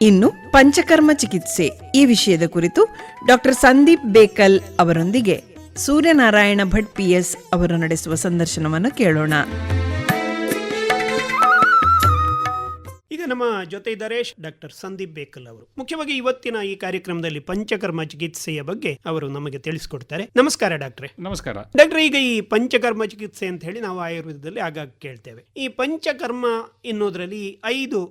ಇನ್ನು ಪಂಚಕರ್ಮ ಚಿಕಿತ್ಸೆ ಈ ವಿಷಯದ ಕುರಿತು ಡಾಕ್ಟರ್ ಸಂದೀಪ್ ಬೇಕಲ್ ಅವರೊಂದಿಗೆ ಸೂರ್ಯನಾರಾಯಣ ಭಟ್ PS ಅವರು ನಡೆಸುವ ಸಂದರ್ಶನವನ್ನು ಕೇಳೋಣ. ಈಗ ನಮ್ಮ ಜೊತೆ ಇದ್ದಾರೆ ಡಾಕ್ಟರ್ ಸಂದೀಪ್ ಬೇಕಲ್ ಅವರು. ಮುಖ್ಯವಾಗಿ ಇವತ್ತಿನ ಈ ಕಾರ್ಯಕ್ರಮದಲ್ಲಿ ಪಂಚಕರ್ಮ ಚಿಕಿತ್ಸೆಯ ಬಗ್ಗೆ ಅವರು ನಮಗೆ ತಿಳಿಸಿಕೊಡ್ತಾರೆ. ನಮಸ್ಕಾರ ಡಾಕ್ಟ್ರೆ. ನಮಸ್ಕಾರ ಡಾಕ್ಟ್ರೆ, ಈಗ ಈ ಪಂಚಕರ್ಮ ಚಿಕಿತ್ಸೆ ಅಂತ ಹೇಳಿ ನಾವು ಆಯುರ್ವೇದದಲ್ಲಿ ಆಗಾಗ ಕೇಳ್ತೇವೆ. ಈ ಪಂಚಕರ್ಮ ಎನ್ನುವುದರಲ್ಲಿ 5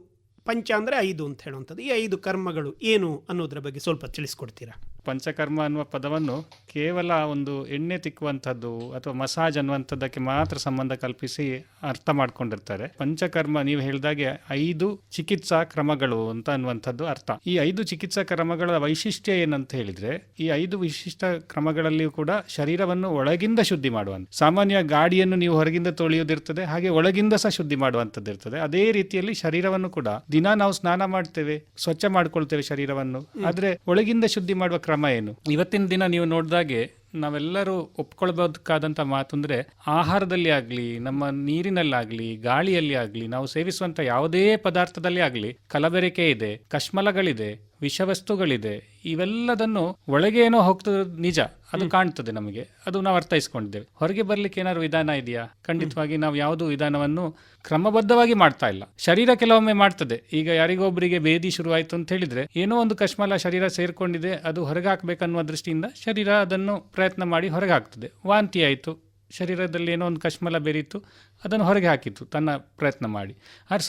ಪಂಚ ಅಂದರೆ 5 ಅಂತ ಹೇಳುವಂಥದ್ದು. ಈ 5 ಕರ್ಮಗಳು ಏನು ಅನ್ನೋದ್ರ ಬಗ್ಗೆ ಸ್ವಲ್ಪ ತಿಳಿಸ್ಕೊಡ್ತೀರಾ? ಪಂಚಕರ್ಮ ಅನ್ನುವ ಪದವನ್ನು ಕೇವಲ ಒಂದು ಎಣ್ಣೆ ತಿಕ್ಕುವಂಥದ್ದು ಅಥವಾ ಮಸಾಜ್ ಅನ್ನುವಂಥದ್ದಕ್ಕೆ ಮಾತ್ರ ಸಂಬಂಧ ಕಲ್ಪಿಸಿ ಅರ್ಥ ಮಾಡ್ಕೊಂಡಿರ್ತಾರೆ. ಪಂಚಕರ್ಮ ನೀವು ಹೇಳಿದಾಗೆ 5 ಚಿಕಿತ್ಸಾ ಕ್ರಮಗಳು ಅಂತ ಅನ್ನುವಂಥದ್ದು ಅರ್ಥ. ಈ 5 ಚಿಕಿತ್ಸಾ ಕ್ರಮಗಳ ವೈಶಿಷ್ಟ್ಯ ಏನಂತ ಹೇಳಿದ್ರೆ, ಈ 5 ವಿಶಿಷ್ಟ ಕ್ರಮಗಳಲ್ಲಿಯೂ ಕೂಡ ಶರೀರವನ್ನು ಒಳಗಿಂದ ಶುದ್ಧಿ ಮಾಡುವಂಥ, ಸಾಮಾನ್ಯ ಗಾಡಿಯನ್ನು ನೀವು ಹೊರಗಿಂದ ತೊಳೆಯುವುದಿರ್ತದೆ, ಹಾಗೆ ಒಳಗಿಂದ ಸಹ ಶುದ್ಧಿ ಮಾಡುವಂಥದ್ದು ಇರ್ತದೆ. ಅದೇ ರೀತಿಯಲ್ಲಿ ಶರೀರವನ್ನು ಕೂಡ ದಿನ ನಾವು ಸ್ನಾನ ಮಾಡ್ತೇವೆ, ಸ್ವಚ್ಛ ಮಾಡ್ಕೊಳ್ತೇವೆ ಶರೀರವನ್ನು, ಆದ್ರೆ ಒಳಗಿಂದ ಶುದ್ಧಿ ಮಾಡುವ ಕ್ರಮ ಏನು? ಇವತ್ತಿನ ದಿನ ನೀವು ನೋಡಿದಾಗೆ ನಾವೆಲ್ಲರೂ ಒಪ್ಕೊಳ್ಬಹುದಾದಂಥ ಮಾತು ಅಂದರೆ, ಆಹಾರದಲ್ಲಿ ಆಗಲಿ, ನಮ್ಮ ನೀರಿನಲ್ಲಾಗಲಿ, ಗಾಳಿಯಲ್ಲಿ ಆಗಲಿ, ನಾವು ಸೇವಿಸುವಂಥ ಯಾವುದೇ ಪದಾರ್ಥದಲ್ಲಿ ಆಗಲಿ ಕಲಬೆರಕೆ ಇದೆ, ಕಶ್ಮಲಗಳಿದೆ, ವಿಷವಸ್ತುಗಳಿದೆ. ಇವೆಲ್ಲದನ್ನು ಒಳಗೆ ಏನೋ ಹೋಗ್ತದೆ, ನಿಜ, ಅದು ಕಾಣ್ತದೆ ನಮಗೆ, ಅದು ನಾವು ಅರ್ಥೈಸ್ಕೊಂಡಿದ್ದೇವೆ. ಹೊರಗೆ ಬರ್ಲಿಕ್ಕೆ ಏನಾದ್ರು ವಿಧಾನ ಇದೆಯಾ? ಖಂಡಿತವಾಗಿ ನಾವು ಯಾವುದು ವಿಧಾನವನ್ನು ಕ್ರಮಬದ್ಧವಾಗಿ ಮಾಡ್ತಾ ಇಲ್ಲ. ಶರೀರ ಕೆಲವೊಮ್ಮೆ ಮಾಡ್ತದೆ. ಈಗ ಯಾರಿಗೊಬ್ಬರಿಗೆ ಬೇದಿ ಶುರುವಾಯಿತು ಅಂತ ಹೇಳಿದ್ರೆ, ಏನೋ ಒಂದು ಕಶ್ಮಲ ಶರೀರ ಸೇರ್ಕೊಂಡಿದೆ, ಅದು ಹೊರಗೆ ಹಾಕ್ಬೇಕನ್ನುವ ದೃಷ್ಟಿಯಿಂದ ಶರೀರ ಅದನ್ನು ಪ್ರಯತ್ನ ಮಾಡಿ ಹೊರಗೆ ಹಾಕ್ತದೆ. ವಾಂತಿ ಆಯಿತು, ಶರೀರದಲ್ಲಿ ಏನೋ ಒಂದು ಕಶ್ಮಲ ಬೆರೀತು, ಅದನ್ನು ಹೊರಗೆ ಹಾಕಿತ್ತು ತನ್ನ ಪ್ರಯತ್ನ ಮಾಡಿ. ಆದರೆ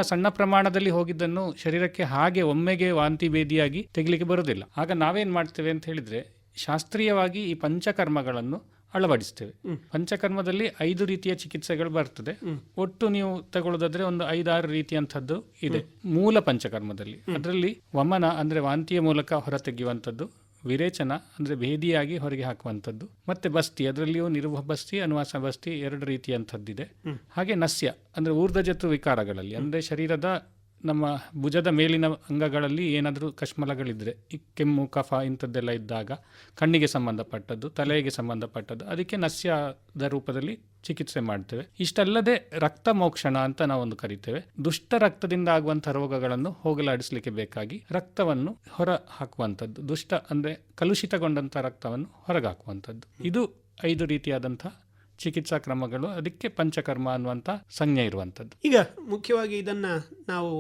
ಸಣ್ಣ ಪ್ರಮಾಣದಲ್ಲಿ ಹೋಗಿದ್ದನ್ನು ಶರೀರಕ್ಕೆ ಹಾಗೆ ಒಮ್ಮೆಗೆ ವಾಂತಿ ಭೇದಿಯಾಗಿ ತೆಗಿಲಿಕ್ಕೆ ಬರೋದಿಲ್ಲ. ಆಗ ನಾವೇನು ಮಾಡ್ತೇವೆ ಅಂತ ಹೇಳಿದರೆ, ಶಾಸ್ತ್ರೀಯವಾಗಿ ಈ ಪಂಚಕರ್ಮಗಳನ್ನು ಅಳವಡಿಸ್ತೇವೆ. ಪಂಚಕರ್ಮದಲ್ಲಿ 5 ರೀತಿಯ ಚಿಕಿತ್ಸೆಗಳು ಬರ್ತದೆ. ಒಟ್ಟು ನೀವು ತಗೊಳ್ಳೋದಾದ್ರೆ ಒಂದು 5-6 ರೀತಿಯಂಥದ್ದು ಇದೆ ಮೂಲ ಪಂಚಕರ್ಮದಲ್ಲಿ. ಅದರಲ್ಲಿ ವಮನ ಅಂದರೆ ವಾಂತಿಯ ಮೂಲಕ ಹೊರತೆಗೆಯುವಂಥದ್ದು, ವಿರೇಚನ ಅಂದರೆ ಭೇದಿಯಾಗಿ ಹೊರಗೆ ಹಾಕುವಂಥದ್ದು, ಮತ್ತೆ ಬಸ್ತಿ, ಅದರಲ್ಲಿಯೂ ನಿರ್ವ ಬಸ್ತಿ, ಅನುವಾಸ ಬಸ್ತಿ 2 ರೀತಿಯಂಥದ್ದಿದೆ. ಹಾಗೆ ನಸ್ಯ ಅಂದರೆ ಊರ್ಧ್ವಜತು ವಿಕಾರಗಳಲ್ಲಿ, ಅಂದರೆ ಶರೀರದ ನಮ್ಮ ಭುಜದ ಮೇಲಿನ ಅಂಗಗಳಲ್ಲಿ ಏನಾದರೂ ಕಶ್ಮಲಗಳಿದ್ರೆ, ಈ ಕೆಮ್ಮು, ಕಫ ಇಂಥದ್ದೆಲ್ಲ ಇದ್ದಾಗ, ಕಣ್ಣಿಗೆ ಸಂಬಂಧಪಟ್ಟದ್ದು, ತಲೆಗೆ ಸಂಬಂಧಪಟ್ಟದ್ದು, ಅದಕ್ಕೆ ನಸ್ಯದ ರೂಪದಲ್ಲಿ ಚಿಕಿತ್ಸೆ ಮಾಡ್ತೇವೆ. ಇಷ್ಟಲ್ಲದೆ ರಕ್ತ ಮೋಕ್ಷಣ ಅಂತ ನಾವೊಂದು ಕರಿತೇವೆ. ದುಷ್ಟ ರಕ್ತದಿಂದ ಆಗುವಂಥ ರೋಗಗಳನ್ನು ಹೋಗಲಾಡಿಸಲಿಕ್ಕೆ ಬೇಕಾಗಿ ರಕ್ತವನ್ನು ಹೊರ ಹಾಕುವಂಥದ್ದು, ದುಷ್ಟ ಅಂದರೆ ಕಲುಷಿತಗೊಂಡಂಥ ರಕ್ತವನ್ನು ಹೊರಗೆ ಹಾಕುವಂಥದ್ದು. ಇದು 5 ರೀತಿಯಾದಂಥ ಚಿಕಿತ್ಸಾ ಕ್ರಮಗಳು. ಅದಕ್ಕೆ ಪಂಚಕರ್ಮ ಅನ್ನುವಂಥ ಸಂಜ್ಞೆ ಇರುವಂಥದ್ದು. ಈಗ ಮುಖ್ಯವಾಗಿ ಇದನ್ನು ನಾವು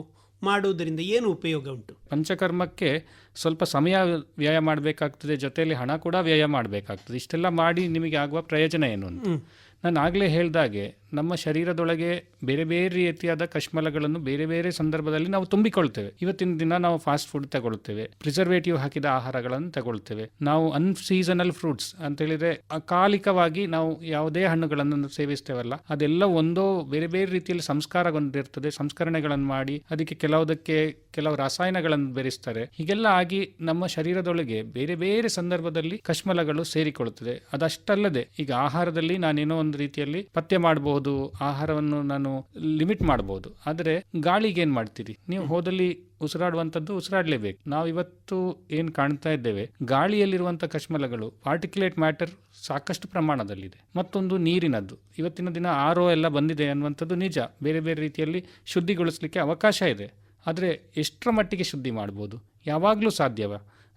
ಮಾಡುವುದರಿಂದ ಏನು ಉಪಯೋಗ ಉಂಟು? ಪಂಚಕರ್ಮಕ್ಕೆ ಸ್ವಲ್ಪ ಸಮಯ ವ್ಯಯ ಮಾಡಬೇಕಾಗ್ತದೆ, ಜೊತೆಯಲ್ಲಿ ಹಣ ಕೂಡ ವ್ಯಯ ಮಾಡಬೇಕಾಗ್ತದೆ. ಇಷ್ಟೆಲ್ಲ ಮಾಡಿ ನಿಮಗೆ ಆಗುವ ಪ್ರಯೋಜನ ಏನು ಅಂತ ನಾನು ಆಗಲೇ ಹೇಳಿದಾಗೆ, ನಮ್ಮ ಶರೀರದೊಳಗೆ ಬೇರೆ ಬೇರೆ ರೀತಿಯಾದ ಕಶ್ಮಲಗಳನ್ನು ಬೇರೆ ಬೇರೆ ಸಂದರ್ಭದಲ್ಲಿ ನಾವು ತುಂಬಿಕೊಳ್ತೇವೆ. ಇವತ್ತಿನ ದಿನ ನಾವು ಫಾಸ್ಟ್ ಫುಡ್ ತಗೊಳ್ತೇವೆ, ಪ್ರಿಸರ್ವೇಟಿವ್ ಹಾಕಿದ ಆಹಾರಗಳನ್ನು ತಗೊಳ್ತೇವೆ. ನಾವು ಅನ್ಸೀಸನಲ್ ಫ್ರೂಟ್ಸ್ ಅಂತ ಹೇಳಿದ್ರೆ, ಅಕಾಲಿಕವಾಗಿ ನಾವು ಯಾವುದೇ ಹಣ್ಣುಗಳನ್ನು ಸೇವಿಸ್ತೇವಲ್ಲ, ಅದೆಲ್ಲ ಒಂದೋ ಬೇರೆ ಬೇರೆ ರೀತಿಯಲ್ಲಿ ಸಂಸ್ಕಾರಗೊಂಡಿರ್ತದೆ. ಸಂಸ್ಕರಣೆಗಳನ್ನು ಮಾಡಿ ಅದಕ್ಕೆ ಕೆಲವು ರಾಸಾಯನಗಳನ್ನು ಬೆರೆಸ್ತಾರೆ. ಹೀಗೆಲ್ಲ ಆಗಿ ನಮ್ಮ ಶರೀರದೊಳಗೆ ಬೇರೆ ಬೇರೆ ಸಂದರ್ಭದಲ್ಲಿ ಕಶ್ಮಲಗಳು ಸೇರಿಕೊಳ್ಳುತ್ತದೆ. ಅದಷ್ಟಲ್ಲದೆ ಈಗ ಆಹಾರದಲ್ಲಿ ನಾನೇನೋ ಒಂದು ರೀತಿಯಲ್ಲಿ ಪಥ್ಯ ಮಾಡಬಹುದು, ಆಹಾರವನ್ನು ನಾನು ಲಿಮಿಟ್ ಮಾಡಬಹುದು. ಆದರೆ ಗಾಳಿಗೆ ಏನ್ ಮಾಡ್ತೀರಿ ನೀವು? ಹೋದಲ್ಲಿ ಉಸಿರಾಡುವಂಥದ್ದು ಉಸಿರಾಡಲೇಬೇಕು. ನಾವು ಇವತ್ತು ಏನು ಕಾಣ್ತಾ ಇದ್ದೇವೆ, ಗಾಳಿಯಲ್ಲಿರುವಂಥ ಕಶ್ಮಲಗಳು, ಪಾರ್ಟಿಕ್ಯುಲೇಟ್ ಮ್ಯಾಟರ್ ಸಾಕಷ್ಟು ಪ್ರಮಾಣದಲ್ಲಿದೆ. ಮತ್ತೊಂದು ನೀರಿನದ್ದು, ಇವತ್ತಿನ ದಿನ RO ಎಲ್ಲ ಬಂದಿದೆ ಅನ್ನುವಂಥದ್ದು ನಿಜ. ಬೇರೆ ಬೇರೆ ರೀತಿಯಲ್ಲಿ ಶುದ್ಧಿಗೊಳಿಸಲಿಕ್ಕೆ ಅವಕಾಶ ಇದೆ. ಆದರೆ ಎಷ್ಟರ ಮಟ್ಟಿಗೆ ಶುದ್ಧಿ ಮಾಡ್ಬೋದು? ಯಾವಾಗಲೂ ಸಾಧ್ಯವ?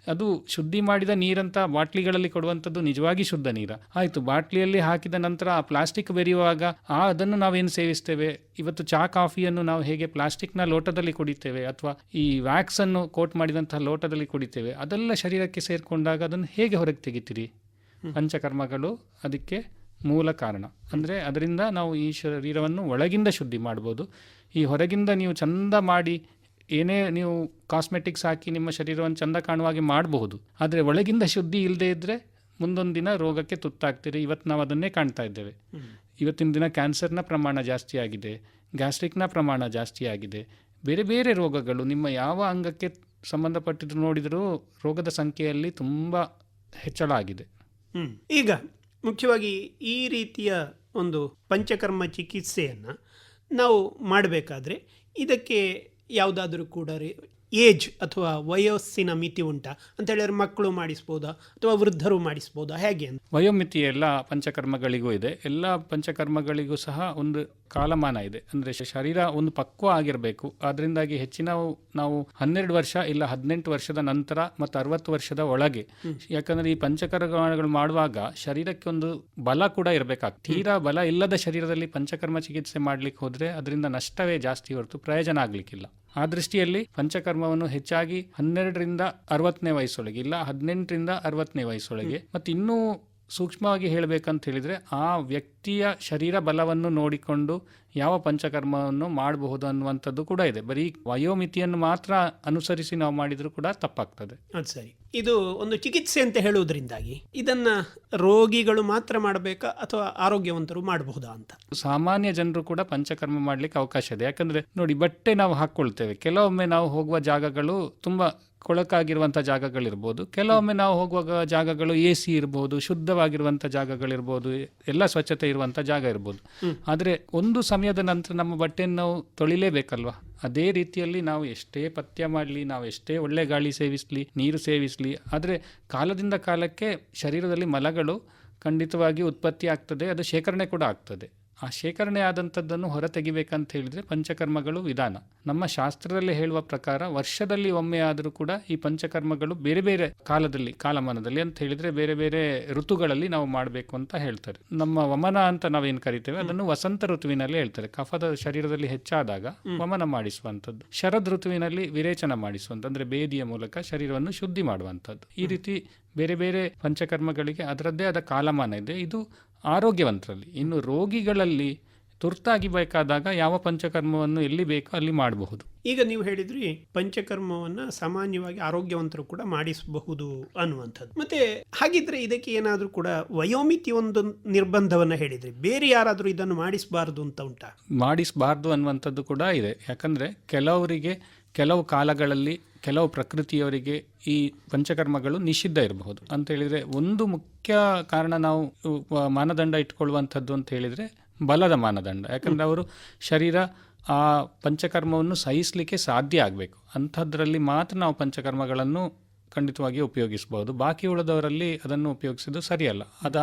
ಅದು ಶುದ್ಧಿ ಮಾಡಿದ ನೀರಂತ ಬಾಟ್ಲಿಗಳಲ್ಲಿ ಕೊಡುವಂಥದ್ದು ನಿಜವಾಗಿ ಶುದ್ಧ ನೀರ ಆಯಿತು. ಬಾಟ್ಲಿಯಲ್ಲಿ ಹಾಕಿದ ನಂತರ ಆ ಪ್ಲಾಸ್ಟಿಕ್ ಬೆರೆಯುವಾಗ ಅದನ್ನು ನಾವೇನು ಸೇವಿಸ್ತೇವೆ? ಇವತ್ತು ಚಹಾ ಕಾಫಿಯನ್ನು ನಾವು ಹೇಗೆ ಪ್ಲಾಸ್ಟಿಕ್ನ ಲೋಟದಲ್ಲಿ ಕುಡಿತೇವೆ, ಅಥವಾ ಈ ವ್ಯಾಕ್ಸನ್ನು ಕೋಟ್ ಮಾಡಿದಂತಹ ಲೋಟದಲ್ಲಿ ಕುಡಿತೇವೆ, ಅದೆಲ್ಲ ಶರೀರಕ್ಕೆ ಸೇರಿಕೊಂಡಾಗ ಅದನ್ನು ಹೇಗೆ ಹೊರಗೆ ತೆಗಿತೀರಿ? ಪಂಚಕರ್ಮಗಳು ಅದಕ್ಕೆ ಮೂಲ ಕಾರಣ. ಅಂದರೆ ಅದರಿಂದ ನಾವು ಈ ಶರೀರವನ್ನು ಒಳಗಿಂದ ಶುದ್ಧಿ ಮಾಡ್ಬೋದು. ಈ ಹೊರಗಿಂದ ನೀವು ಚಂದ ಮಾಡಿ ಏನೇ ನೀವು ಕಾಸ್ಮೆಟಿಕ್ಸ್ ಹಾಕಿ ನಿಮ್ಮ ಶರೀರವನ್ನು ಚಂದ ಕಾಣುವಾಗೆ ಮಾಡಬಹುದು. ಆದರೆ ಒಳಗಿಂದ ಶುದ್ಧಿ ಇಲ್ಲದೆ ಇದ್ದರೆ ಮುಂದೊಂದು ದಿನ ರೋಗಕ್ಕೆ ತುತ್ತಾಗ್ತೀರಿ. ಇವತ್ತು ನಾವು ಅದನ್ನೇ ಕಾಣ್ತಾ ಇದ್ದೇವೆ. ಇವತ್ತಿನ ದಿನ ಕ್ಯಾನ್ಸರ್ನ ಪ್ರಮಾಣ ಜಾಸ್ತಿ ಆಗಿದೆ, ಗ್ಯಾಸ್ಟ್ರಿಕ್ನ ಪ್ರಮಾಣ ಜಾಸ್ತಿ ಆಗಿದೆ, ಬೇರೆ ಬೇರೆ ರೋಗಗಳು ನಿಮ್ಮ ಯಾವ ಅಂಗಕ್ಕೆ ಸಂಬಂಧಪಟ್ಟಿದ್ದು ನೋಡಿದರೂ ರೋಗದ ಸಂಖ್ಯೆಯಲ್ಲಿ ತುಂಬ ಹೆಚ್ಚಳ ಆಗಿದೆ. ಈಗ ಮುಖ್ಯವಾಗಿ ಈ ರೀತಿಯ ಒಂದು ಪಂಚಕರ್ಮ ಚಿಕಿತ್ಸೆಯನ್ನು ನಾವು ಮಾಡಬೇಕಾದ್ರೆ ಇದಕ್ಕೆ ಯಾವುದಾದ್ರೂ ಕೂಡ ಏಜ್ ಅಥವಾ ವಯಸ್ಸಿನ ಮಿತಿ ಉಂಟಾ ಅಂತ ಹೇಳಿದ್ರೆ ಮಕ್ಕಳು ಮಾಡಿಸ್ಬೋದಾ ಅಥವಾ ವೃದ್ಧರು ಮಾಡಿಸ್ಬೋದಾ, ಹೇಗೆ ಅಂತ? ವಯೋಮಿತಿ ಎಲ್ಲ ಪಂಚಕರ್ಮಗಳಿಗೂ ಇದೆ. ಎಲ್ಲ ಪಂಚಕರ್ಮಗಳಿಗೂ ಸಹ ಒಂದು ಕಾಲಮಾನ ಇದೆ. ಅಂದರೆ ಶರೀರ ಒಂದು ಪಕ್ವ ಆಗಿರಬೇಕು. ಅದರಿಂದಾಗಿ ಹೆಚ್ಚಿನ ನಾವು 12 ವರ್ಷ ಇಲ್ಲ 18 ವರ್ಷದ ನಂತರ ಮತ್ತು 60 ವರ್ಷದ ಒಳಗೆ, ಯಾಕಂದರೆ ಈ ಪಂಚಕರ್ಮಗಳು ಮಾಡುವಾಗ ಶರೀರಕ್ಕೆ ಒಂದು ಬಲ ಕೂಡ ಇರಬೇಕಾಗ್ತದೆ. ತೀರಾ ಬಲ ಇಲ್ಲದ ಶರೀರದಲ್ಲಿ ಪಂಚಕರ್ಮ ಚಿಕಿತ್ಸೆ ಮಾಡಲಿಕ್ಕೆ ಹೋದರೆ ಅದರಿಂದ ನಷ್ಟವೇ ಜಾಸ್ತಿ ಹೊರತು ಪ್ರಯೋಜನ ಆಗಲಿಕ್ಕಿಲ್ಲ. ಆ ದೃಷ್ಟಿಯಲ್ಲಿ ಪಂಚಕರ್ಮವನ್ನು ಹೆಚ್ಚಾಗಿ 12ರಿಂದ 60ನೇ ವಯಸ್ಸೊಳಗೆ ಇಲ್ಲ 18ರಿಂದ 60ನೇ ವಯಸ್ಸೊಳಗೆ, ಮತ್ತು ಇನ್ನೂ ಸೂಕ್ಷ್ಮವಾಗಿ ಹೇಳಬೇಕಂತ ಹೇಳಿದರೆ ಆ ವ್ಯಕ್ತಿಯ ಶರೀರ ಬಲವನ್ನು ನೋಡಿಕೊಂಡು ಯಾವ ಪಂಚಕರ್ಮವನ್ನು ಮಾಡಬಹುದು ಅನ್ನುವಂಥದ್ದು ಕೂಡ ಇದೆ. ಬರೀ ವಯೋಮಿತಿಯನ್ನು ಮಾತ್ರ ಅನುಸರಿಸಿ ನಾವು ಮಾಡಿದರೂ ಕೂಡ ತಪ್ಪಾಗ್ತದೆ. ಅದು ಸರಿ. ಇದು ಒಂದು ಚಿಕಿತ್ಸೆ ಅಂತ ಹೇಳುವುದರಿಂದಾಗಿ ಇದನ್ನ ರೋಗಿಗಳು ಮಾತ್ರ ಮಾಡಬೇಕಾ ಅಥವಾ ಆರೋಗ್ಯವಂತರು ಮಾಡಬಹುದಾ ಅಂತ? ಸಾಮಾನ್ಯ ಜನರು ಕೂಡ ಪಂಚಕರ್ಮ ಮಾಡಲಿಕ್ಕೆ ಅವಕಾಶ ಇದೆ. ಯಾಕಂದರೆ ನೋಡಿ, ಬಟ್ಟೆ ನಾವು ಹಾಕ್ಕೊಳ್ತೇವೆ, ಕೆಲವೊಮ್ಮೆ ನಾವು ಹೋಗುವ ಜಾಗಗಳು ತುಂಬ ಕೊಳಕಾಗಿರುವಂಥ ಜಾಗಗಳಿರ್ಬೋದು, ಕೆಲವೊಮ್ಮೆ ನಾವು ಹೋಗುವಾಗ ಜಾಗಗಳು AC ಇರ್ಬೋದು, ಶುದ್ಧವಾಗಿರುವಂಥ ಜಾಗಗಳಿರ್ಬೋದು, ಎಲ್ಲ ಸ್ವಚ್ಛತೆ ಇರುವಂಥ ಜಾಗ ಇರ್ಬೋದು. ಆದರೆ ಒಂದು ಸಮಯದ ನಂತರ ನಮ್ಮ ಬಟ್ಟೆಯನ್ನು ನಾವು ತೊಳಿಲೇಬೇಕಲ್ವ? ಅದೇ ರೀತಿಯಲ್ಲಿ ನಾವು ಎಷ್ಟೇ ಪಥ್ಯ ಮಾಡಲಿ, ನಾವು ಎಷ್ಟೇ ಒಳ್ಳೆ ಗಾಳಿ ಸೇವಿಸಲಿ, ನೀರು ಸೇವಿಸಲಿ, ಆದರೆ ಕಾಲದಿಂದ ಕಾಲಕ್ಕೆ ಶರೀರದಲ್ಲಿ ಮಲಗಳು ಖಂಡಿತವಾಗಿ ಉತ್ಪತ್ತಿ ಆಗ್ತದೆ, ಅದು ಶೇಖರಣೆ ಕೂಡ ಆಗ್ತದೆ. ಆ ಶೇಖರಣೆ ಆದಂಥದ್ದನ್ನು ಹೊರತೆಗಿಬೇಕಂತ ಹೇಳಿದರೆ ಪಂಚಕರ್ಮಗಳು ವಿಧಾನ. ನಮ್ಮ ಶಾಸ್ತ್ರದಲ್ಲಿ ಹೇಳುವ ಪ್ರಕಾರ ವರ್ಷದಲ್ಲಿ ಒಮ್ಮೆ ಆದರೂ ಕೂಡ ಈ ಪಂಚಕರ್ಮಗಳು ಬೇರೆ ಬೇರೆ ಕಾಲಮಾನದಲ್ಲಿ ಅಂತ ಹೇಳಿದರೆ ಬೇರೆ ಬೇರೆ ಋತುಗಳಲ್ಲಿ ನಾವು ಮಾಡಬೇಕು ಅಂತ ಹೇಳ್ತಾರೆ. ನಮ್ಮ ವಮನ ಅಂತ ನಾವೇನು ಕರಿತೇವೆ ಅದನ್ನು ವಸಂತ ಋತುವಿನಲ್ಲಿ ಹೇಳ್ತಾರೆ. ಕಫದ ಶರೀರದಲ್ಲಿ ಹೆಚ್ಚಾದಾಗ ವಮನ ಮಾಡಿಸುವಂಥದ್ದು. ಶರದ್ ಋತುವಿನಲ್ಲಿ ವಿರೇಚನ ಮಾಡಿಸುವಂಥದ್ದು, ಅಂದರೆ ಬೇದಿಯ ಮೂಲಕ ಶರೀರವನ್ನು ಶುದ್ಧಿ ಮಾಡುವಂಥದ್ದು. ಈ ರೀತಿ ಬೇರೆ ಬೇರೆ ಪಂಚಕರ್ಮಗಳಿಗೆ ಅದರದ್ದೇ ಆದ ಕಾಲಮಾನ ಇದೆ. ಇದು ಆರೋಗ್ಯವಂತರಲ್ಲಿ. ಇನ್ನು ರೋಗಿಗಳಲ್ಲಿ ತುರ್ತಾಗಿ ಬೇಕಾದಾಗ ಯಾವ ಪಂಚಕರ್ಮವನ್ನು ಎಲ್ಲಿ ಬೇಕೋ ಅಲ್ಲಿ ಮಾಡಬಹುದು. ಈಗ ನೀವು ಹೇಳಿದ್ರಿ ಪಂಚಕರ್ಮವನ್ನು ಸಾಮಾನ್ಯವಾಗಿ ಆರೋಗ್ಯವಂತರು ಕೂಡ ಮಾಡಿಸಬಹುದು ಅನ್ನುವಂಥದ್ದು. ಮತ್ತೆ ಹಾಗಿದ್ರೆ ಇದಕ್ಕೆ ಏನಾದರೂ ಕೂಡ ವಯೋಮಿತಿ ಒಂದು ನಿರ್ಬಂಧವನ್ನು ಹೇಳಿದ್ರಿ, ಬೇರೆ ಯಾರಾದರೂ ಇದನ್ನು ಮಾಡಿಸಬಾರ್ದು ಅಂತ ಉಂಟಾ? ಮಾಡಿಸಬಾರ್ದು ಅನ್ನುವಂಥದ್ದು ಕೂಡ ಇದೆ. ಯಾಕಂದರೆ ಕೆಲವರಿಗೆ ಕೆಲವು ಕಾಲಗಳಲ್ಲಿ ಕೆಲವು ಪ್ರಕೃತಿಯವರಿಗೆ ಈ ಪಂಚಕರ್ಮಗಳು ನಿಷಿದ್ಧ ಇರಬಹುದು. ಅಂತ ಹೇಳಿದರೆ ಒಂದು ಮುಖ್ಯ ಕಾರಣ ನಾವು ಮಾನದಂಡ ಇಟ್ಕೊಳ್ಳುವಂಥದ್ದು ಅಂತ ಹೇಳಿದರೆ ಬಲದ ಮಾನದಂಡ. ಯಾಕಂದರೆ ಅವರು ಶರೀರ ಆ ಪಂಚಕರ್ಮವನ್ನು ಸಹಿಸಲಿಕ್ಕೆ ಸಾಧ್ಯ ಆಗಬೇಕು. ಅಂಥದ್ರಲ್ಲಿ ಮಾತ್ರ ನಾವು ಪಂಚಕರ್ಮಗಳನ್ನು ಖಂಡಿತವಾಗಿ ಉಪಯೋಗಿಸಬಹುದು. ಬಾಕಿ ಉಳಿದವರಲ್ಲಿ ಅದನ್ನು ಉಪಯೋಗಿಸೋದು ಸರಿಯಲ್ಲ.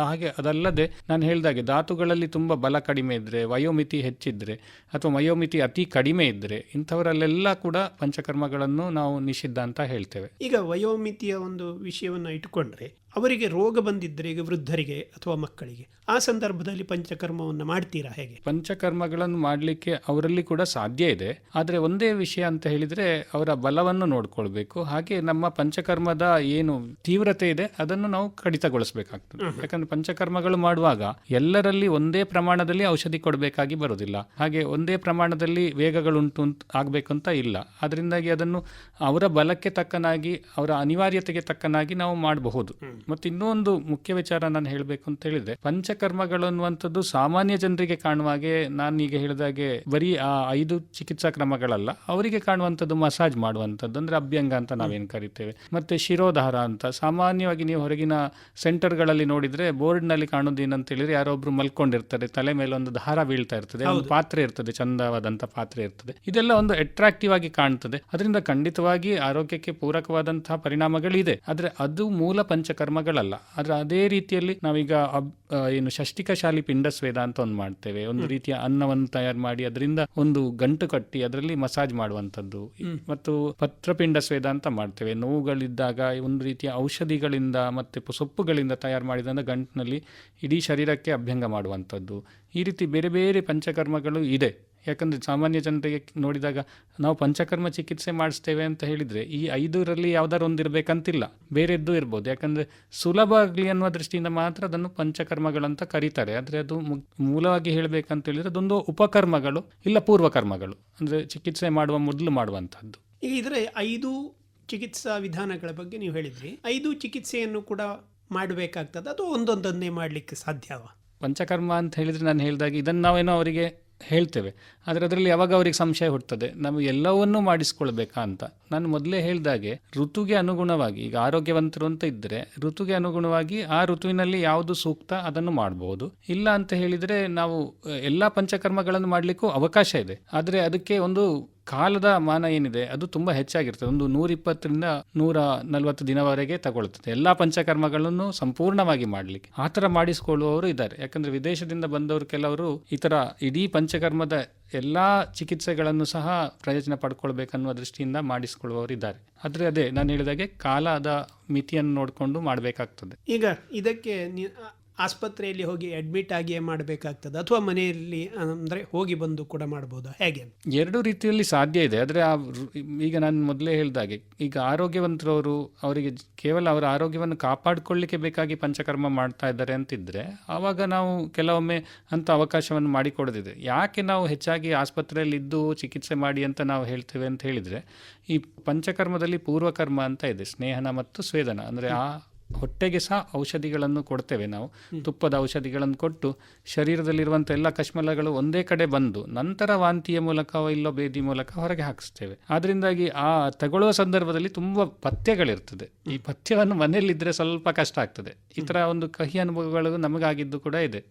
ಅದಲ್ಲದೆ ನಾನು ಹೇಳಿದಾಗೆ ಧಾತುಗಳಲ್ಲಿ ತುಂಬ ಬಲ ಕಡಿಮೆ ಇದ್ದರೆ, ವಯೋಮಿತಿ ಹೆಚ್ಚಿದ್ರೆ ಅಥವಾ ವಯೋಮಿತಿ ಅತಿ ಕಡಿಮೆ ಇದ್ದರೆ ಇಂಥವರಲ್ಲೆಲ್ಲ ಕೂಡ ಪಂಚಕರ್ಮಗಳನ್ನು ನಾವು ನಿಷಿದ್ಧ ಅಂತ ಹೇಳ್ತೇವೆ. ಈಗ ವಯೋಮಿತಿಯ ಒಂದು ವಿಷಯವನ್ನು ಇಟ್ಟುಕೊಂಡ್ರೆ ಅವರಿಗೆ ರೋಗ ಬಂದಿದ್ದರೆ, ಈಗ ವೃದ್ಧರಿಗೆ ಅಥವಾ ಮಕ್ಕಳಿಗೆ, ಆ ಸಂದರ್ಭದಲ್ಲಿ ಪಂಚಕರ್ಮವನ್ನು ಮಾಡ್ತೀರಾ ಹೇಗೆ? ಪಂಚಕರ್ಮಗಳನ್ನು ಮಾಡಲಿಕ್ಕೆ ಅವರಲ್ಲಿ ಕೂಡ ಸಾಧ್ಯ ಇದೆ. ಆದರೆ ಒಂದೇ ವಿಷಯ ಅಂತ ಹೇಳಿದರೆ ಅವರ ಬಲವನ್ನು ನೋಡ್ಕೊಳ್ಬೇಕು. ಹಾಗೆ ನಮ್ಮ ಪಂಚಕರ್ಮದ ಏನು ತೀವ್ರತೆ ಇದೆ ಅದನ್ನು ನಾವು ಕಡಿತಗೊಳಿಸಬೇಕಾಗ್ತದೆ. ಯಾಕಂದ್ರೆ ಪಂಚಕರ್ಮಗಳು ಮಾಡುವಾಗ ಎಲ್ಲರಲ್ಲಿ ಒಂದೇ ಪ್ರಮಾಣದಲ್ಲಿ ಔಷಧಿ ಕೊಡಬೇಕಾಗಿ ಬರುವುದಿಲ್ಲ. ಹಾಗೆ ಒಂದೇ ಪ್ರಮಾಣದಲ್ಲಿ ವೇಗಗಳುಂಟು ಆಗಬೇಕು ಅಂತ ಇಲ್ಲ. ಅದರಿಂದಾಗಿ ಅದನ್ನು ಅವರ ಬಲಕ್ಕೆ ತಕ್ಕನಾಗಿ, ಅವರ ಅನಿವಾರ್ಯತೆಗೆ ತಕ್ಕನಾಗಿ ನಾವು ಮಾಡಬಹುದು. ಮತ್ತು ಇನ್ನೊಂದು ಮುಖ್ಯ ವಿಚಾರ ನಾನು ಹೇಳಬೇಕು ಅಂತ ಹೇಳಿದ್ರೆ, ಪಂಚಕರ್ಮಗಳು ಅನ್ನುವಂಥದ್ದು ಸಾಮಾನ್ಯ ಜನರಿಗೆ ಕಾಣುವಾಗೆ ನಾನು ಈಗ ಹೇಳಿದಾಗೆ ಬರೀ ಆ 5 ಚಿಕಿತ್ಸಾ ಕ್ರಮಗಳಲ್ಲ, ಅವರಿಗೆ ಕಾಣುವಂಥದ್ದು ಮಸಾಜ್ ಮಾಡುವಂಥದ್ದು, ಅಂದ್ರೆ ಅಭ್ಯಂಗ ಅಂತ ನಾವೇನು ಕರಿತೇವೆ, ಮತ್ತೆ ಶಿರೋಧಾರ ಅಂತ. ಸಾಮಾನ್ಯವಾಗಿ ನೀವು ಹೊರಗಿನ ಸೆಂಟರ್ಗಳಲ್ಲಿ ನೋಡಿದ್ರೆ ಬೋರ್ಡ್ನಲ್ಲಿ ಕಾಣೋದು ಏನಂತ ಹೇಳಿದ್ರೆ ಯಾರೊಬ್ರು ಮಲ್ಕೊಂಡಿರ್ತಾರೆ, ತಲೆ ಮೇಲೆ ಒಂದು ದಾರ ಬೀಳ್ತಾ ಇರ್ತದೆ, ಒಂದು ಪಾತ್ರೆ ಇರ್ತದೆ, ಚಂದವಾದಂಥ ಪಾತ್ರೆ ಇರ್ತದೆ. ಇದೆಲ್ಲ ಒಂದು ಅಟ್ರಾಕ್ಟಿವ್ ಆಗಿ ಕಾಣ್ತದೆ. ಅದರಿಂದ ಖಂಡಿತವಾಗಿ ಆರೋಗ್ಯಕ್ಕೆ ಪೂರಕವಾದಂತಹ ಪರಿಣಾಮಗಳಿದೆ. ಆದರೆ ಅದು ಮೂಲ ಪಂಚಕರ್ಮಗಳಲ್ಲ. ಆದರೆ ಅದೇ ರೀತಿಯಲ್ಲಿ ನಾವೀಗ ಏನು ಷಷ್ಟಿಕಶಾಲಿ ಪಿಂಡಸ್ವೇದ ಅಂತ ಒಂದು ಮಾಡ್ತೇವೆ. ಒಂದು ರೀತಿಯ ಅನ್ನವನ್ನು ತಯಾರು ಮಾಡಿ ಅದರಿಂದ ಒಂದು ಗಂಟು ಕಟ್ಟಿ ಅದರಲ್ಲಿ ಮಸಾಜ್ ಮಾಡುವಂಥದ್ದು. ಮತ್ತು ಪತ್ರಪಿಂಡ ಸ್ವೇದ ಅಂತ ಮಾಡ್ತೇವೆ. ನೋವುಗಳಿದ್ದಾಗ ಒಂದು ರೀತಿಯ ಔಷಧಿಗಳಿಂದ ಮತ್ತೆ ಸೊಪ್ಪುಗಳಿಂದ ತಯಾರು ಮಾಡಿದ ಗಂಟಿನಲ್ಲಿ ಇಡೀ ಶರೀರಕ್ಕೆ ಅಭ್ಯಂಗ ಮಾಡುವಂಥದ್ದು. ಈ ರೀತಿ ಬೇರೆ ಬೇರೆ ಪಂಚಕರ್ಮಗಳು ಇದೆ. ಯಾಕಂದರೆ ಸಾಮಾನ್ಯ ಜನರಿಗೆ ನೋಡಿದಾಗ ನಾವು ಪಂಚಕರ್ಮ ಚಿಕಿತ್ಸೆ ಮಾಡಿಸ್ತೇವೆ ಅಂತ ಹೇಳಿದರೆ ಈ 5ರಲ್ಲಿ ಯಾವ್ದಾರು ಒಂದಿರಬೇಕಂತಿಲ್ಲ, ಬೇರೆದ್ದು ಇರ್ಬೋದು. ಯಾಕಂದರೆ ಸುಲಭ ಆಗಲಿ ಅನ್ನುವ ದೃಷ್ಟಿಯಿಂದ ಮಾತ್ರ ಅದನ್ನು ಪಂಚಕರ್ಮಗಳಂತ ಕರೀತಾರೆ. ಆದರೆ ಅದು ಮೂಲವಾಗಿ ಹೇಳಬೇಕಂತ ಹೇಳಿದರೆ ಅದೊಂದು ಉಪಕರ್ಮಗಳು ಇಲ್ಲ ಪೂರ್ವಕರ್ಮಗಳು, ಅಂದರೆ ಚಿಕಿತ್ಸೆ ಮಾಡುವ ಮೊದಲು ಮಾಡುವಂಥದ್ದು. ಈಗ ಇದರ 5 ಚಿಕಿತ್ಸಾ ವಿಧಾನಗಳ ಬಗ್ಗೆ ನೀವು ಹೇಳಿದ್ರಿ. 5 ಚಿಕಿತ್ಸೆಯನ್ನು ಕೂಡ ಮಾಡಬೇಕಾಗ್ತದೆ ಅಥವಾ ಒಂದೊಂದನ್ನೇ ಮಾಡಲಿಕ್ಕೆ ಸಾಧ್ಯವ? ಪಂಚಕರ್ಮ ಅಂತ ಹೇಳಿದರೆ ನಾನು ಹೇಳಿದಾಗ ಇದನ್ನು ನಾವೇನೋ ಅವರಿಗೆ ಹೇಳ್ತೇವೆ, ಆದರೆ ಅದರಲ್ಲಿ ಯಾವಾಗ ಅವ್ರಿಗೆ ಸಂಶಯ ಹುಡ್ತದೆ, ನಾವು ಎಲ್ಲವನ್ನೂ ಮಾಡಿಸ್ಕೊಳ್ಬೇಕಾ ಅಂತ. ನಾನು ಮೊದಲೇ ಹೇಳಿದಾಗೆ ಋತುಗೆ ಅನುಗುಣವಾಗಿ, ಈಗ ಆರೋಗ್ಯವಂತರು ಅಂತ ಇದ್ದರೆ ಋತುಗೆ ಅನುಗುಣವಾಗಿ ಆ ಋತುವಿನಲ್ಲಿ ಯಾವುದು ಸೂಕ್ತ ಅದನ್ನು ಮಾಡಬಹುದು. ಇಲ್ಲ ಅಂತ ಹೇಳಿದರೆ ನಾವು ಎಲ್ಲ ಪಂಚಕರ್ಮಗಳನ್ನು ಮಾಡಲಿಕ್ಕೂ ಅವಕಾಶ ಇದೆ. ಆದರೆ ಅದಕ್ಕೆ ಒಂದು ಕಾಲದ ಮಾನ ಏನಿದೆ ಅದು ತುಂಬ ಹೆಚ್ಚಾಗಿರ್ತದೆ. ಒಂದು 120ರಿಂದ 140 ದಿನವರೆಗೆ ತಗೊಳ್ತದೆ ಎಲ್ಲ ಪಂಚಕರ್ಮಗಳನ್ನು ಸಂಪೂರ್ಣವಾಗಿ ಮಾಡಲಿಕ್ಕೆ. ಆ ಥರ ಮಾಡಿಸ್ಕೊಳ್ಳುವವರು ಇದ್ದಾರೆ. ಯಾಕಂದರೆ ವಿದೇಶದಿಂದ ಬಂದವರು ಕೆಲವರು ಈ ಥರ ಇಡೀ ಪಂಚಕರ್ಮದ ಎಲ್ಲ ಚಿಕಿತ್ಸೆಗಳನ್ನು ಸಹ ಪ್ರಯೋಜನ ಪಡ್ಕೊಳ್ಬೇಕನ್ನುವ ದೃಷ್ಟಿಯಿಂದ ಮಾಡಿಸ್ಕೊಳ್ಳುವವರು ಇದ್ದಾರೆ. ಆದರೆ ಅದೇ ನಾನು ಹೇಳಿದಾಗೆ ಕಾಲದ ಮಿತಿಯನ್ನು ನೋಡಿಕೊಂಡು ಮಾಡಬೇಕಾಗ್ತದೆ. ಈಗ ಇದಕ್ಕೆ ಆಸ್ಪತ್ರೆಯಲ್ಲಿ ಹೋಗಿ ಅಡ್ಮಿಟ್ ಆಗಿಯೇ ಮಾಡಬೇಕಾಗ್ತದೆ ಅಥವಾ ಮನೆಯಲ್ಲಿ ಅಂದರೆ ಹೋಗಿ ಬಂದು ಕೂಡ ಮಾಡ್ಬೋದಾ, ಹೇಗೆ? ಎರಡು ರೀತಿಯಲ್ಲಿ ಸಾಧ್ಯ ಇದೆ. ಆದರೆ ಈಗ ನಾನು ಮೊದಲೇ ಹೇಳಿದಾಗೆ ಈಗ ಆರೋಗ್ಯವಂತರವರು ಅವರಿಗೆ ಕೇವಲ ಅವರ ಆರೋಗ್ಯವನ್ನು ಕಾಪಾಡಿಕೊಳ್ಳಿಕ್ಕೆ ಬೇಕಾಗಿ ಪಂಚಕರ್ಮ ಮಾಡ್ತಾ ಇದ್ದಾರೆ ಅಂತಿದ್ರೆ ಆವಾಗ ನಾವು ಕೆಲವೊಮ್ಮೆ ಅಂಥ ಅವಕಾಶವನ್ನು ಮಾಡಿಕೊಡೋದಿದೆ. ಯಾಕೆ ನಾವು ಹೆಚ್ಚಾಗಿ ಆಸ್ಪತ್ರೆಯಲ್ಲಿ ಇದ್ದು ಚಿಕಿತ್ಸೆ ಮಾಡಿ ಅಂತ ನಾವು ಹೇಳ್ತೇವೆ ಅಂತ ಹೇಳಿದರೆ, ಈ ಪಂಚಕರ್ಮದಲ್ಲಿ ಪೂರ್ವಕರ್ಮ ಅಂತ ಇದೆ, ಸ್ನೇಹನ ಮತ್ತು ಸ್ವೇದನ. ಅಂದರೆ ಆ ಹೊಟ್ಟೆಗೆ ಸಹ ಔಷಧಿಗಳನ್ನು ಕೊಡ್ತೇವೆ ನಾವು, ತುಪ್ಪದ ಔಷಧಿಗಳನ್ನು ಕೊಟ್ಟು ಶರೀರದಲ್ಲಿರುವಂಥ ಎಲ್ಲ ಕಶ್ಮಲಗಳು ಒಂದೇ ಕಡೆ ಬಂದು ನಂತರ ವಾಂತಿಯ ಮೂಲಕ ಇಲ್ಲೋ ಬೇದಿ ಮೂಲಕ ಹೊರಗೆ ಹಾಕಿಸ್ತೇವೆ. ಅದರಿಂದಾಗಿ ಆ ತಗೊಳ್ಳುವ ಸಂದರ್ಭದಲ್ಲಿ ತುಂಬ ಪಥ್ಯಗಳಿರ್ತದೆ. ಈ ಪಥ್ಯವನ್ನು ಮನೆಯಲ್ಲಿದ್ದರೆ ಸ್ವಲ್ಪ ಕಷ್ಟ ಆಗ್ತದೆ. ಈ ಥರ ಒಂದು ಕಹಿ ಅನುಭವಗಳು ನಮಗಾಗಿದ್ದು ಕೂಡ ಇದೆ.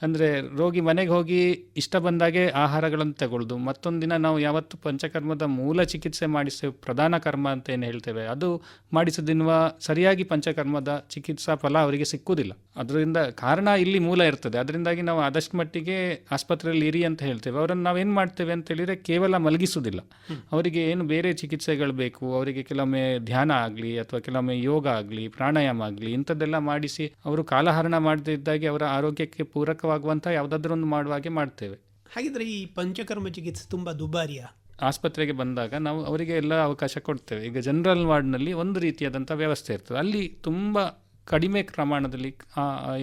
ಅಂದರೆ ರೋಗಿ ಮನೆಗೆ ಹೋಗಿ ಇಷ್ಟ ಬಂದಾಗೆ ಆಹಾರಗಳನ್ನು ತಗೊಳ್ಳೋದು. ಮತ್ತೊಂದು ದಿನ ನಾವು ಯಾವತ್ತು ಪಂಚಕರ್ಮದ ಮೂಲ ಚಿಕಿತ್ಸೆ ಮಾಡಿಸ್ತೇವೆ, ಪ್ರಧಾನ ಕರ್ಮ ಅಂತ ಏನು ಹೇಳ್ತೇವೆ, ಅದು ಮಾಡಿಸೋದಿನ್ವ ಸರಿಯಾಗಿ ಪಂಚಕರ್ಮ ಚಿಕಿತ್ಸಾ ಫಲ ಅವರಿಗೆ ಸಿಕ್ಕುವುದಿಲ್ಲ. ಅದರಿಂದ ಕಾರಣ ಇಲ್ಲಿ ಮೂಲ ಇರ್ತದೆ. ಅದರಿಂದಾಗಿ ನಾವು ಆದಷ್ಟು ಮಟ್ಟಿಗೆ ಆಸ್ಪತ್ರೆಯಲ್ಲಿ ಇರಿ ಅಂತ ಹೇಳ್ತೇವೆ. ಅವರನ್ನು ನಾವೇನು ಮಾಡ್ತೇವೆ ಅಂತ ಹೇಳಿದರೆ ಕೇವಲ ಮಲಗಿಸುವುದಿಲ್ಲ. ಅವರಿಗೆ ಏನು ಬೇರೆ ಚಿಕಿತ್ಸೆಗಳು ಬೇಕು, ಅವರಿಗೆ ಕೆಲವೊಮ್ಮೆ ಧ್ಯಾನ ಆಗಲಿ ಅಥವಾ ಕೆಲವೊಮ್ಮೆ ಯೋಗ ಆಗಲಿ ಪ್ರಾಣಾಯಾಮ ಆಗಲಿ ಇಂಥದ್ದೆಲ್ಲ ಮಾಡಿಸಿ ಅವರು ಕಾಲಹರಣ ಮಾಡದೇ ಇದ್ದಾಗೆ ಅವರ ಆರೋಗ್ಯಕ್ಕೆ ಪೂರಕವಾಗುವಂಥ ಯಾವುದಾದ್ರೂ ಒಂದು ಮಾಡುವ ಹಾಗೆ ಮಾಡ್ತೇವೆ. ಹಾಗಿದ್ರೆ ಈ ಪಂಚಕರ್ಮ ಚಿಕಿತ್ಸೆ ತುಂಬ ದುಬಾರಿಯಾ? ಆಸ್ಪತ್ರೆಗೆ ಬಂದಾಗ ನಾವು ಅವರಿಗೆ ಎಲ್ಲ ಅವಕಾಶ ಕೊಡ್ತೇವೆ. ಈಗ ಜನರಲ್ ವಾರ್ಡ್ನಲ್ಲಿ ಒಂದು ರೀತಿಯಾದಂಥ ವ್ಯವಸ್ಥೆ ಇರ್ತದೆ. ಅಲ್ಲಿ ತುಂಬ ಕಡಿಮೆ ಪ್ರಮಾಣದಲ್ಲಿ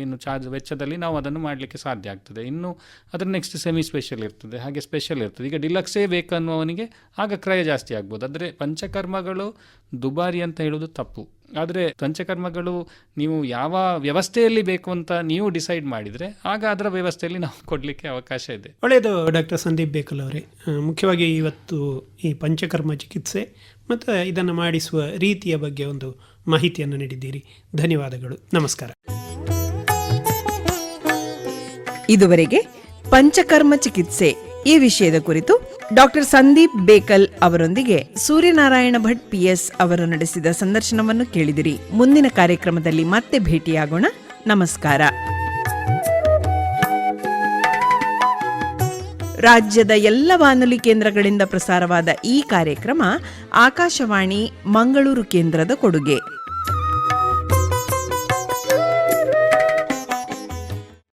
ಏನು ಚಾರ್ಜ್ ವೆಚ್ಚದಲ್ಲಿ ನಾವು ಅದನ್ನು ಮಾಡಲಿಕ್ಕೆ ಸಾಧ್ಯ ಆಗ್ತದೆ. ಇನ್ನು ಅದರ ನೆಕ್ಸ್ಟ್ ಸೆಮಿ ಸ್ಪೆಷಲ್ ಇರ್ತದೆ, ಹಾಗೆ ಸ್ಪೆಷಲ್ ಇರ್ತದೆ. ಈಗ ಡಿಲಕ್ಸೇ ಬೇಕನ್ನುವವನಿಗೆ ಆಗ ಕ್ರಯ ಜಾಸ್ತಿ ಆಗ್ಬೋದು. ಆದರೆ ಪಂಚಕರ್ಮಗಳು ದುಬಾರಿ ಅಂತ ಹೇಳೋದು ತಪ್ಪು. ಆದರೆ ಪಂಚಕರ್ಮಗಳು ನೀವು ಯಾವ ವ್ಯವಸ್ಥೆಯಲ್ಲಿ ಬೇಕು ಅಂತ ನೀವು ಡಿಸೈಡ್ ಮಾಡಿದರೆ ಆಗ ಅದರ ವ್ಯವಸ್ಥೆಯಲ್ಲಿ ನಾವು ಕೊಡಲಿಕ್ಕೆ ಅವಕಾಶ ಇದೆ. ಒಳ್ಳೆಯದು ಡಾಕ್ಟರ್ ಸಂದೀಪ್ ಬೇಕಲ್ ಅವರೇ, ಮುಖ್ಯವಾಗಿ ಇವತ್ತು ಈ ಪಂಚಕರ್ಮ ಚಿಕಿತ್ಸೆ ಮತ್ತು ಇದನ್ನು ಮಾಡಿಸುವ ರೀತಿಯ ಬಗ್ಗೆ ಒಂದು ಮಾಹಿತಿಯನ್ನು ನೀಡಿದ್ದೀರಿ. ಧನ್ಯವಾದಗಳು, ನಮಸ್ಕಾರ. ಇದುವರೆಗೆ ಪಂಚಕರ್ಮ ಚಿಕಿತ್ಸೆ ಈ ವಿಷಯದ ಕುರಿತು ಡಾಕ್ಟರ್ ಸಂದೀಪ್ ಬೇಕಲ್ ಅವರೊಂದಿಗೆ ಸೂರ್ಯನಾರಾಯಣ ಭಟ್ PS ಅವರು ನಡೆಸಿದ ಸಂದರ್ಶನವನ್ನು ಕೇಳಿದಿರಿ. ಮುಂದಿನ ಕಾರ್ಯಕ್ರಮದಲ್ಲಿ ಮತ್ತೆ ಭೇಟಿಯಾಗೋಣ. ನಮಸ್ಕಾರ. ರಾಜ್ಯದ ಎಲ್ಲ ಬಾನುಲಿ ಕೇಂದ್ರಗಳಿಂದ ಪ್ರಸಾರವಾದ ಈ ಕಾರ್ಯಕ್ರಮ ಆಕಾಶವಾಣಿ ಮಂಗಳೂರು ಕೇಂದ್ರದ ಕೊಡುಗೆ.